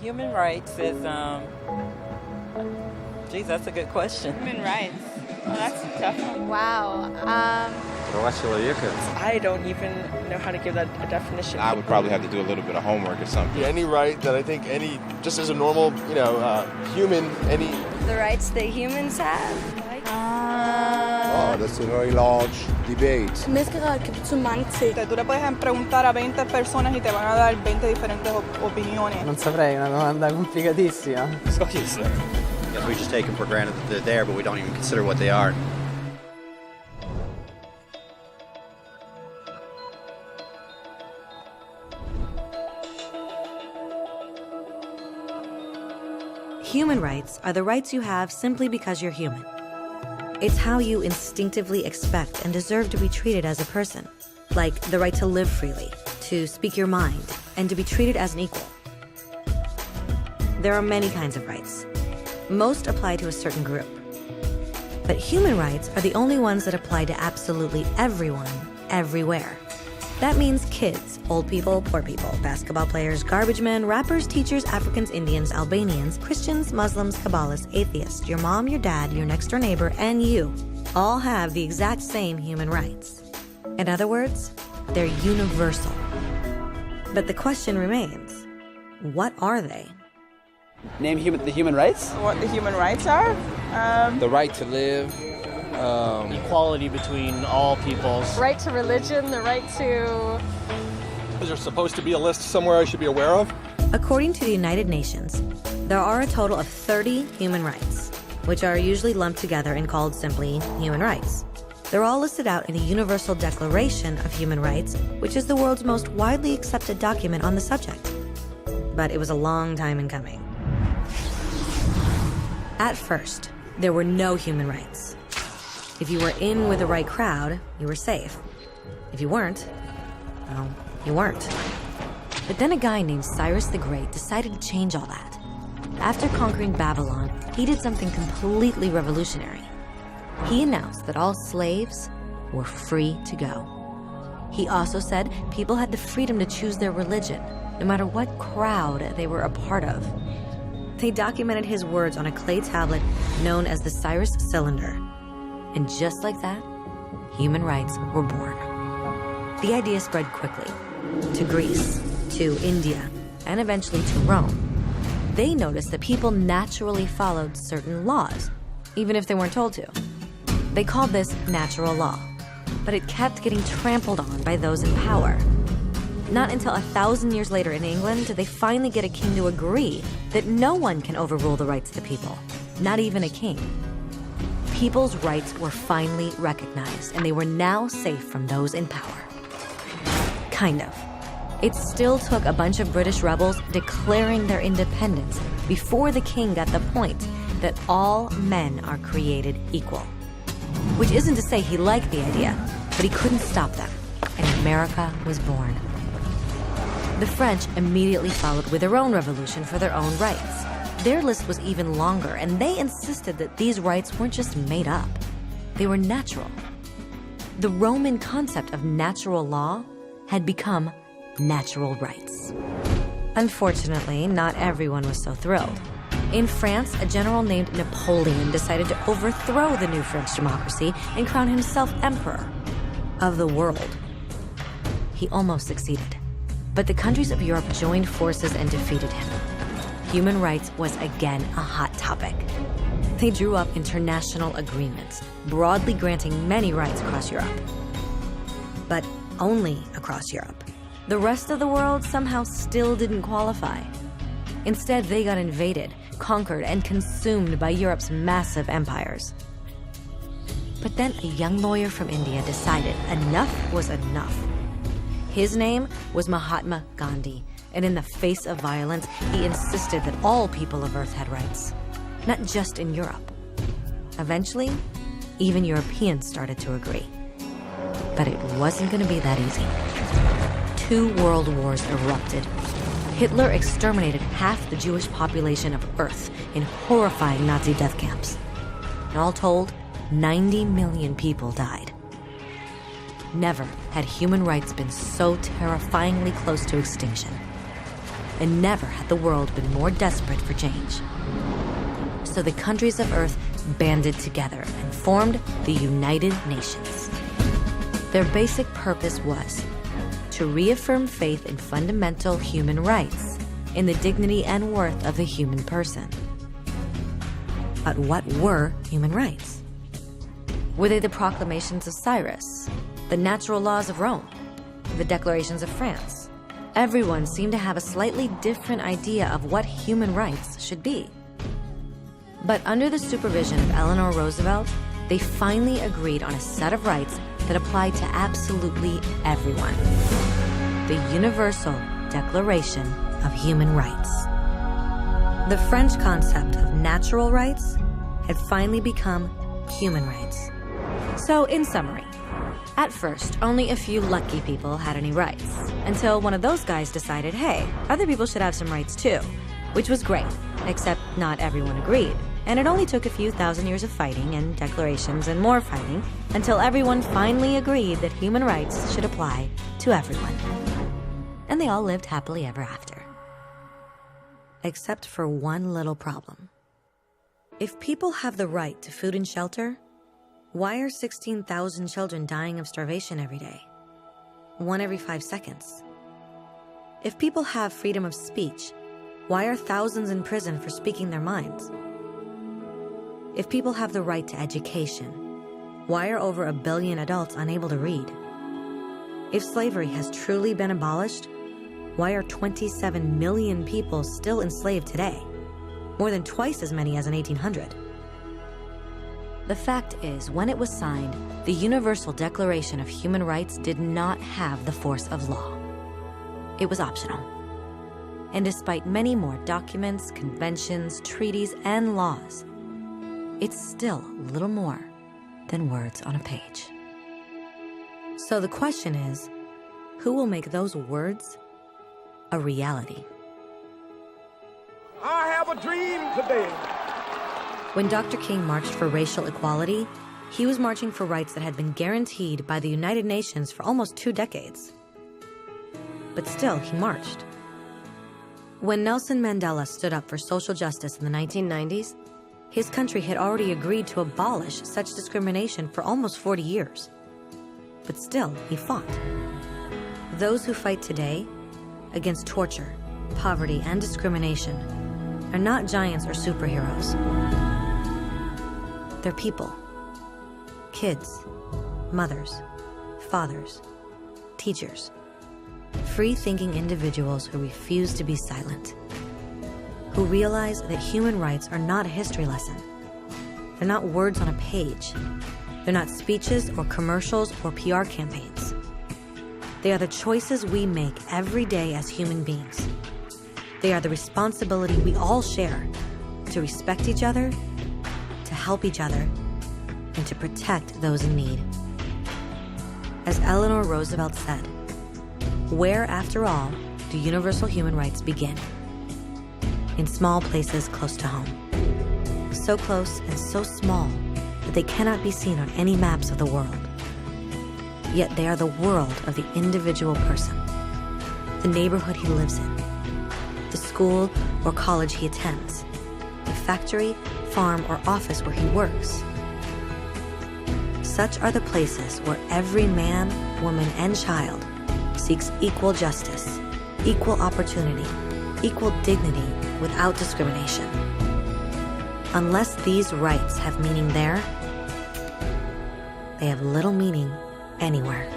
Human rights is, geez, that's a good question. Human rights. Well, that's a tough one. Wow. I don't even know how to give that a definition. I would probably have to do a little bit of homework or something. Any right that I think just as a normal, human, The rights that humans have. Oh, that's a very large debate. Mesgerad gibt zu mange ting. Tú le puedes preguntar a 20 personas y te van a dar 20 diferentes opiniones. Non saprei, una domanda complicatissima. Yes, we just take them for granted that they're there, but we don't even consider what they are. Human rights are the rights you have simply because you're human. It's how you instinctively expect and deserve to be treated as a person, like the right to live freely, to speak your mind, and to be treated as an equal. There are many kinds of rights. Most apply to a certain group. But human rights are the only ones that apply to absolutely everyone, everywhere. That means kids, old people, poor people, basketball players, garbage men, rappers, teachers, Africans, Indians, Albanians, Christians, Muslims, Kabbalists, atheists, your mom, your dad, your next door neighbor, and you all have the exact same human rights. In other words, they're universal. But the question remains, what are they? Name the human rights? What the human rights are? The right to live. Equality between all peoples. Right to religion, the right to... Is there supposed to be a list somewhere I should be aware of? According to the United Nations, there are a total of 30 human rights, which are usually lumped together and called simply human rights. They're all listed out in the Universal Declaration of Human Rights, which is the world's most widely accepted document on the subject. But it was a long time in coming. At first, there were no human rights. If you were in with the right crowd, you were safe. If you weren't, well, you weren't. But then a guy named Cyrus the Great decided to change all that. After conquering Babylon, he did something completely revolutionary. He announced that all slaves were free to go. He also said people had the freedom to choose their religion, no matter what crowd they were a part of. They documented his words on a clay tablet known as the Cyrus Cylinder. And just like that, human rights were born. The idea spread quickly to Greece, to India, and eventually to Rome. They noticed that people naturally followed certain laws, even if they weren't told to. They called this natural law, but it kept getting trampled on by those in power. Not until 1,000 years later in England did they finally get a king to agree that no one can overrule the rights of the people, not even a king. People's rights were finally recognized, and they were now safe from those in power. Kind of. It still took a bunch of British rebels declaring their independence before the king got the point that all men are created equal. Which isn't to say he liked the idea, but he couldn't stop them, and America was born. The French immediately followed with their own revolution for their own rights. Their list was even longer, and they insisted that these rights weren't just made up. They were natural. The Roman concept of natural law had become natural rights. Unfortunately, not everyone was so thrilled. In France, a general named Napoleon decided to overthrow the new French democracy and crown himself emperor of the world. He almost succeeded. But the countries of Europe joined forces and defeated him. Human rights was again a hot topic. They drew up international agreements, broadly granting many rights across Europe. But only across Europe. The rest of the world somehow still didn't qualify. Instead, they got invaded, conquered, and consumed by Europe's massive empires. But then a young lawyer from India decided enough was enough. His name was Mahatma Gandhi, and in the face of violence, he insisted that all people of Earth had rights, not just in Europe. Eventually, even Europeans started to agree. But it wasn't going to be that easy. 2 world wars erupted. Hitler exterminated half the Jewish population of Earth in horrifying Nazi death camps. And all told, 90 million people died. Never had human rights been so terrifyingly close to extinction. and never had the world been more desperate for change. So the countries of Earth banded together and formed the United Nations. Their basic purpose was to reaffirm faith in fundamental human rights, in the dignity and worth of the human person. But what were human rights? Were they the proclamations of Cyrus, the natural laws of Rome, the declarations of France? Everyone seemed to have a slightly different idea of what human rights should be. But under the supervision of Eleanor Roosevelt, they finally agreed on a set of rights that applied to absolutely everyone. The Universal Declaration of Human Rights. The French concept of natural rights had finally become human rights. So, in summary, at first, only a few lucky people had any rights, until one of those guys decided, hey, other people should have some rights too, which was great, except not everyone agreed. And it only took a few thousand years of fighting and declarations and more fighting until everyone finally agreed that human rights should apply to everyone. And they all lived happily ever after. Except for one little problem. If people have the right to food and shelter, why are 16,000 children dying of starvation every day? 1 every 5 seconds. If people have freedom of speech, why are thousands in prison for speaking their minds? If people have the right to education, why are over 1 billion adults unable to read? If slavery has truly been abolished, why are 27 million people still enslaved today? More than twice as many as in 1800. The fact is, when it was signed, the Universal Declaration of Human Rights did not have the force of law. It was optional. And despite many more documents, conventions, treaties, and laws, it's still little more than words on a page. So the question is, who will make those words a reality? I have a dream today. When Dr. King marched for racial equality, he was marching for rights that had been guaranteed by the United Nations for almost 2 decades. But still, he marched. When Nelson Mandela stood up for social justice in the 1990s, his country had already agreed to abolish such discrimination for almost 40 years. But still, he fought. Those who fight today against torture, poverty, and discrimination are not giants or superheroes. They're people. Kids, mothers, fathers, teachers. Free-thinking individuals who refuse to be silent. Who realize that human rights are not a history lesson. They're not words on a page. They're not speeches or commercials or PR campaigns. They are the choices we make every day as human beings. They are the responsibility we all share to respect each other, to help each other, and to protect those in need. As Eleanor Roosevelt said, where, after all, do universal human rights begin? In small places close to home. So close and so small that they cannot be seen on any maps of the world. Yet they are the world of the individual person, the neighborhood he lives in, the school or college he attends, the factory, farm, or office where he works. Such are the places where every man, woman, and child seeks equal justice, equal opportunity, equal dignity without discrimination. Unless these rights have meaning there, they have little meaning anywhere.